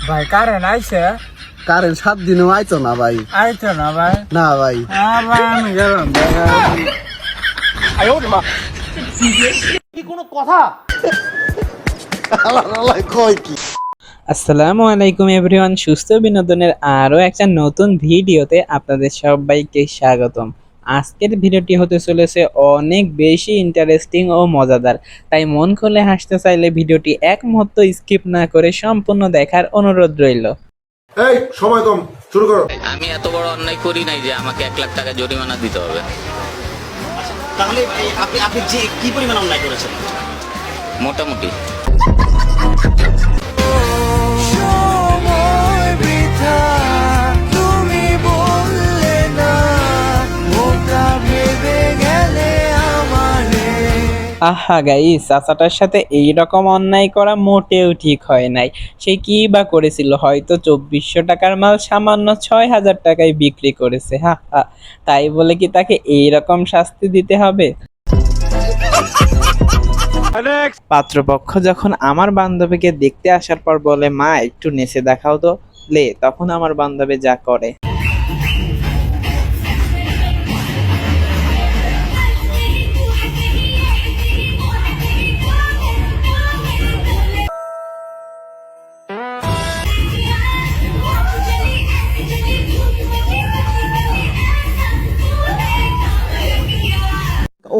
ভাই কারেন্ট আইছে? কারেন্ট 7 দিনও আইতো না ভাই। আইতো না ভাই? না ভাই। ভাই আমি গেলাম কি কোনো কথা? আল্লাহ কয় কি? আসসালামু আলাইকুম এভরিওয়ান, সুস্থ বিনোদনের আরও একটা নতুন ভিডিওতে আপনাদের সবাইকে স্বাগতম। আজকের ভিডিওটি হতে চলেছে অনেক বেশি ইন্টারেস্টিং ও মজাদার, তাই মন খুলে হাসতে চাইলে ভিডিওটি এক মুহূর্ত স্কিপ না করে সম্পূর্ণ দেখার অনুরোধ রইল। এই সময় কম, শুরু করো। আমি এত বড় অন্যায় করি নাই যে আমাকে 1 লাখ টাকা জরিমানা দিতে হবে। তাহলে আপনি আপনি যে কি পরিমাণ অন্যায় করেছেন? মোটামুটি আহা গাইস, চাচাটার সাথে এই রকম অন্যায় করা মোটেও ঠিক হয় নাই। সে কি বা করেছিল? হয়তো 2400 টাকার মাল সামান্য 6000 টাকায় বিক্রি করেছে। হা হা, তাই বলে কি তাকে এই রকম শাস্তি দিতে হবে? পাত্রপক্ষ যখন আমার বান্ধবীকে দেখতে আসার পর বলে, মা একটু নেচে দেখাও তো, তখন আমার বান্ধবী যা করে।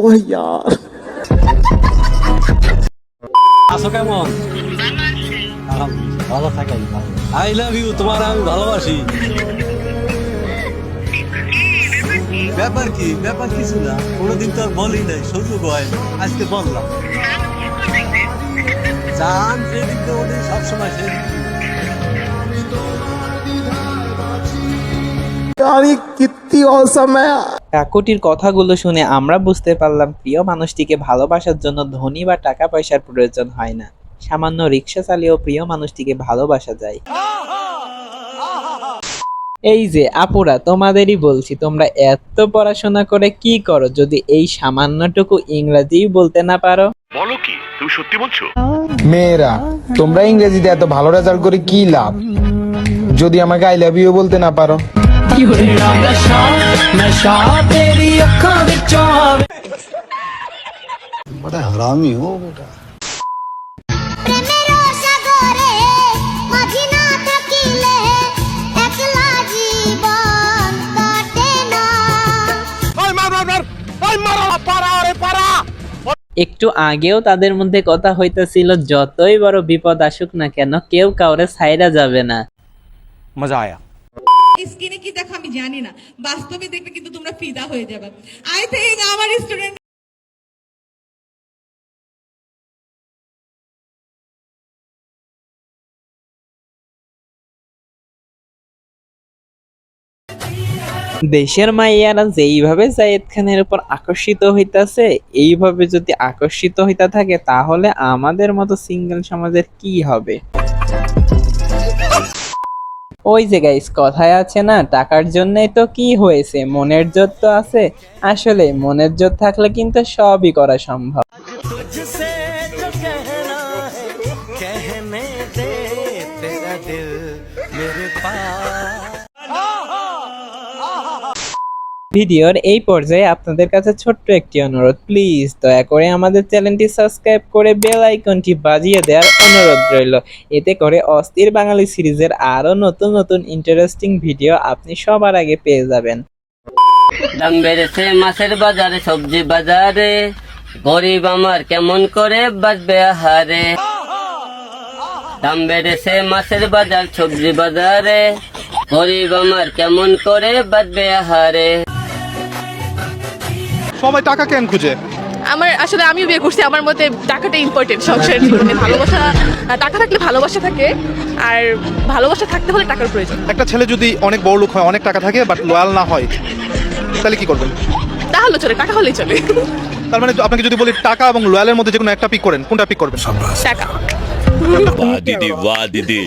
ও ইয়ার, আছো কেমন? ভালো থাকাই ভালো। আই লাভ ইউ, তোমার আমি ভালোবাসি। ব্যাপার কি? ব্যাপার কিছু না, কোনোদিন তো আর বলি নাই, সুযোগ হয় আজকে বললাম। জান যেদিন তো ওদের সবসময় সেই আরে কিত্তি অসম হ্যায়। কাকুটির কথাগুলো শুনে আমরা বুঝতে পারলাম প্রিয় মানুষটিকে ভালোবাসার জন্য ধনী বা টাকা পয়সার প্রয়োজন হয় না, সামান্য রিক্সা চালিয়েও প্রিয় মানুষটিকে ভালোবাসা যায়। এই যে আপুরা, তোমাদেরই বলছি, তোমরা এত পড়াশোনা করে কি করো যদি এই সামান্যটুকু ইংরেজি বলতে না পারো? বলো কি, তুমি সত্যি বলছো? মেয়েরা, তোমরা ইংরেজিতে এত ভালো রেজাল্ট করে কি লাভ যদি আমাকে আই লাভ ইউ বলতে না পারো? বড় হারামি হো বেটা। একটু আগেও তাদের মধ্যে কথা হইতেছিল, যতই বড় বিপদ আসুক না কেন কেউ কাউরে ছাইরা যাবে না। মজা আয়া। স্ক্রিনে কি দেখো আমি জানি না, বাস্তবে দেখবে কিন্তু তোমরা ফিদা হয়ে যাবে। আই থিংক আমার স্টুডেন্ট দেশের মাইয়ারা যেইভাবে জায়েদ খানের উপর আকর্ষিত হইতাছে, এইভাবে যদি আকর্ষিত হইতা থাকে তাহলে আমাদের মতো সিঙ্গেল সমাজের কি হবে? ওই যে গাইস, কথায় আছে না, টাকার জন্যই তো কি হয়েছে, মনের জোর তো আছে। আসলে মনের জোর থাকলে কিন্তু সবই করা সম্ভব। ভিডিওর এই পর্যায়ে আপনাদের কাছে ছোট্ট একটি অনুরোধ, প্লিজ দয়া করে আমাদের চ্যানেলটি সাবস্ক্রাইব করে বেল আইকনটি বাজিয়ে দেওয়ার অনুরোধ রইল। এতে করে অস্থির বাঙালি সিরিজের আরো নতুন নতুন ইন্টারেস্টিং ভিডিও আপনি সবার আগে পেয়ে যাবেন। দাম বেড়েছে মাছের বাজারে, সবজি বাজারে, গরিব আমার কেমন করে বাঁচবে আহারে। দাম বেড়েছে মাছের বাজার, সবজি বাজারে, গরিব আমার কেমন করে বাঁচবে আহারে। সবাই টাকা কেন খুঁজে? আমার আসলে আমিও বিয়ে করছি, আমার মতে টাকাটা ইম্পর্টেন্ট সংসারের জীবনে। ভালোবাসা, টাকা থাকলে ভালোবাসা থাকে, আর ভালোবাসা থাকতে হলে টাকার প্রয়োজন। একটা ছেলে যদি অনেক বড় লোক হয়, অনেক টাকা থাকে বাট লয়াল না হয়, তাহলে কি করবেন? তাহলে চলে, টাকা হলেই চলে। তার মানে আপনাকে যদি বলি টাকা এবং লয়ালের মধ্যে যে কোনো একটা পিক করেন, কোনটা পিক করবেন? টাকা। দিদি বাহ দিদি,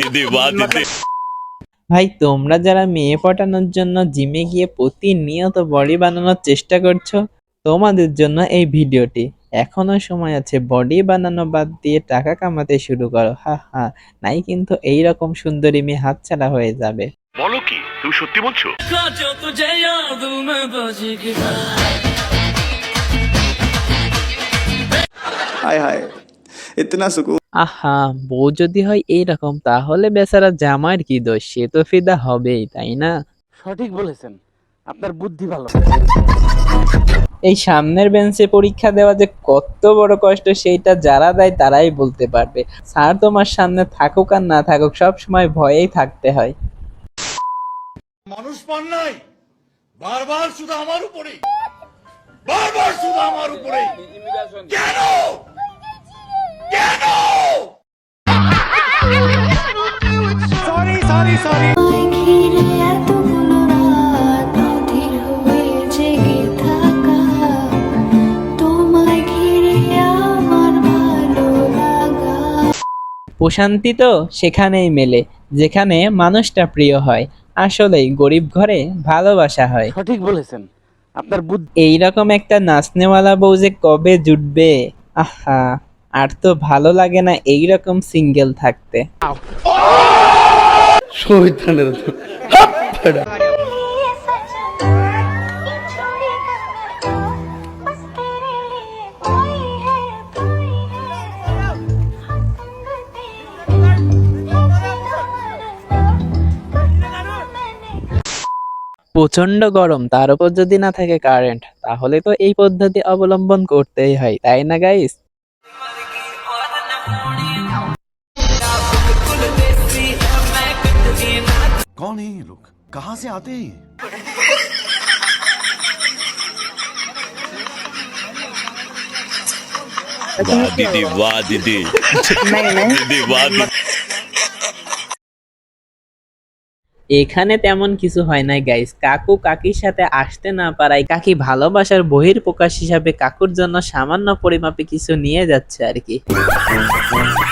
দিদি বাহ দিদি। ভাই, তোমরা যারা মেয়ে পটানোর জন্য জিমে গিয়ে প্রতিনিয়ত বডি বানানোর চেষ্টা করছো, তোমাদের জন্য এই ভিডিওটি। এখনো সময় আছে, বডি বানানো বাদ দিয়ে টাকা কামাতে শুরু করো। হা হা, নাই কিন্তু এইরকম সুন্দরী মেয়ে হাতছাড়া হয়ে যাবে। বলো কি, তুমি সত্যি বলছো? हाय हाय इतना सुकून। আহা, বউ যদি হয় এইরকম তাহলে বেচারা জামাইয়ের কি দোষ, সে তো ফিদা হবেই, তাই না? সঠিক বলেছেন, আপনার বুদ্ধি ভালো। এই সামনের বেঞ্চে পরীক্ষা দেওয়া যে কত বড় কষ্ট সেইটা যারা দেয় তারাই বলতে পারবে। স্যার তোমার সামনে থাকুক আর না থাকুক সব সময় ভয়েই থাকতে হয়। মানুষ পান নাই, বারবার শুধু আমার উপরে, বারবার শুধু আমার উপরে, কেন কেন? প্রশান্তি তো সেখানেই মেলে যেখানে মানুষটা প্রিয় হয়। আসলেই গরিব ঘরে ভালোবাসা হয়। সঠিক বলেছেন, আপনার বুদ্ধি। এইরকম একটা নাচনেওয়ালা বউ যে কবে জুটবে। আহা, আর তো ভালো লাগে না এইরকম সিঙ্গেল থাকতে। প্রচন্ড গরম, তার উপর যদি না থাকে কারেন্ট, তাহলে তো এই পদ্ধতি অবলম্বন করতেই হয়, তাই না গাইস? कौन है ये लोग, कहाँ से आते हैं? दीदी वाह दीदी, दीदी वाह दीदी। এখানে তেমন কিছু হয় নাই গাইস। কাকু কাকির সাথে আসতে না পারায় কাকি ভালোবাসার বহিঃপ্রকাশ হিসাবে কাকুর জন্য সামান্য পরিমাপে কিছু নিয়ে যাচ্ছে আর কি।